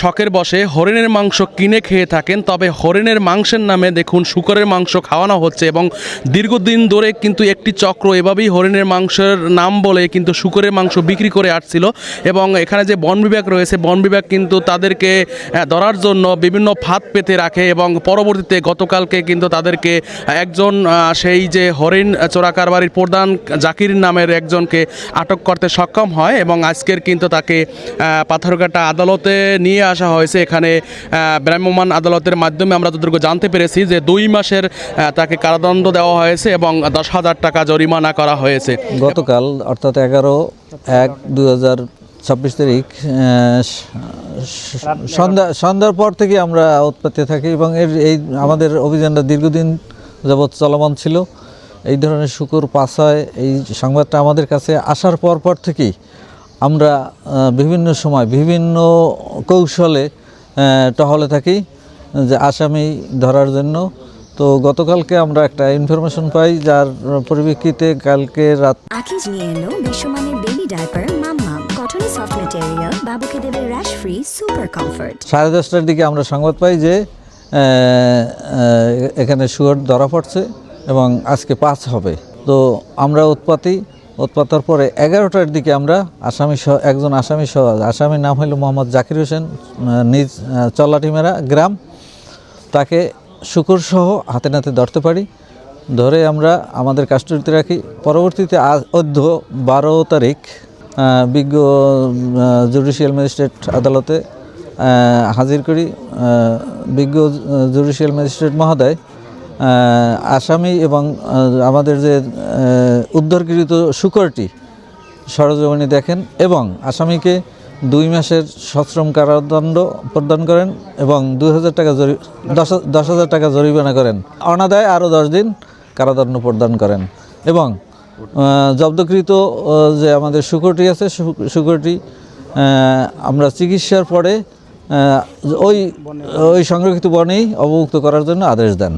শখের বশে হরিণের মাংস কিনে খেয়ে থাকেন, তবে হরিণের মাংসের নামে দেখুন শূকরের মাংস খাওয়ানো হচ্ছে এবং দীর্ঘদিন ধরে কিন্তু একটি চক্র এভাবেই হরিণের মাংসের নাম বলে কিন্তু শূকরের মাংস বিক্রি করে আসছিল। এবং এখানে যে বন বিভাগ রয়েছে, বন বিভাগ কিন্তু তাদেরকে ধরার জন্য বিভিন্ন ফাঁদ পেতে রাখে এবং পরবর্তীতে গতকালকে কিন্তু তাদেরকে একজন সেই যে হরিণ চোরা কারবারির প্রধান জাকির নামের একজনকে আটক করতে সক্ষম হয় এবং আজকের কিন্তু তাকে পাথরঘাটা আদালতে নিয়ে আসা হয়েছে। এখানে ভ্রাম্যমাণ আদালতের মাধ্যমে আমরা যতটুকু জানতে পেরেছি যে 2 মাসের তাকে কারাদণ্ড দেওয়া হয়েছে এবং 10,000 টাকা জরিমানা করা হয়েছে। গতকাল অর্থাৎ 11/1/2026 তারিখ সন্ধ্যার পর থেকে আমরা উৎপাতে থাকি এবং এই আমাদের অভিযানটা দীর্ঘদিন যাবৎ চলমান ছিল। এই ধরনের শূকর পাস হয় এই সংবাদটা আমাদের কাছে আসার পর থেকেই আমরা বিভিন্ন সময় বিভিন্ন কৌশলে টহলে থাকি যে আসামি ধরার জন্য। তো গতকালকে আমরা একটা ইনফরমেশন পাই, যার পরিপ্রেক্ষিতে কালকে রাত আকিজ নিয়ে এলো বিশ্বমানের বেবি ডায়াপার মাম্মাম কটন সফট ম্যাটেরিয়াল, বাবুকে দেবে র্যাশ ফ্রি সুপার কমফর্ট। 10:30টার দিকে আমরা সংবাদ পাই যে এখানে শুয়োর ধরা পড়ছে এবং আজকে পাস হবে। তো আমরা উৎপাতের পরে 11টার দিকে আমরা একজন আসামির নাম হলো মোহাম্মদ জাকির হোসেন, নিজ চল্লাটিমেরা গ্রাম, তাকে শূকর সহ হাতে নাতে ধরতে পারি। ধরে আমরা আমাদের কাস্টডিতে রাখি। পরবর্তীতে 12 তারিখ বিজ্ঞ জুডিশিয়াল ম্যাজিস্ট্রেট আদালতে হাজির করি। বিজ্ঞ জুডিশিয়াল ম্যাজিস্ট্রেট মহোদয় আসামি এবং আমাদের যে উদ্ধারকৃত শূকরটি সরজমিনে দেখেন এবং আসামিকে 2 মাসের সশ্রম কারাদণ্ড প্রদান করেন এবং 10,000 টাকা জরিমানা করেন। অনাদায়ে আরও 10 দিন কারাদণ্ড প্রদান করেন এবং জব্দকৃত যে আমাদের শূকরটি আছে, শূকরটি আমরা চিকিৎসার পরে ওই সংরক্ষিত বনেই অবমুক্ত করার জন্য আদেশ দেন।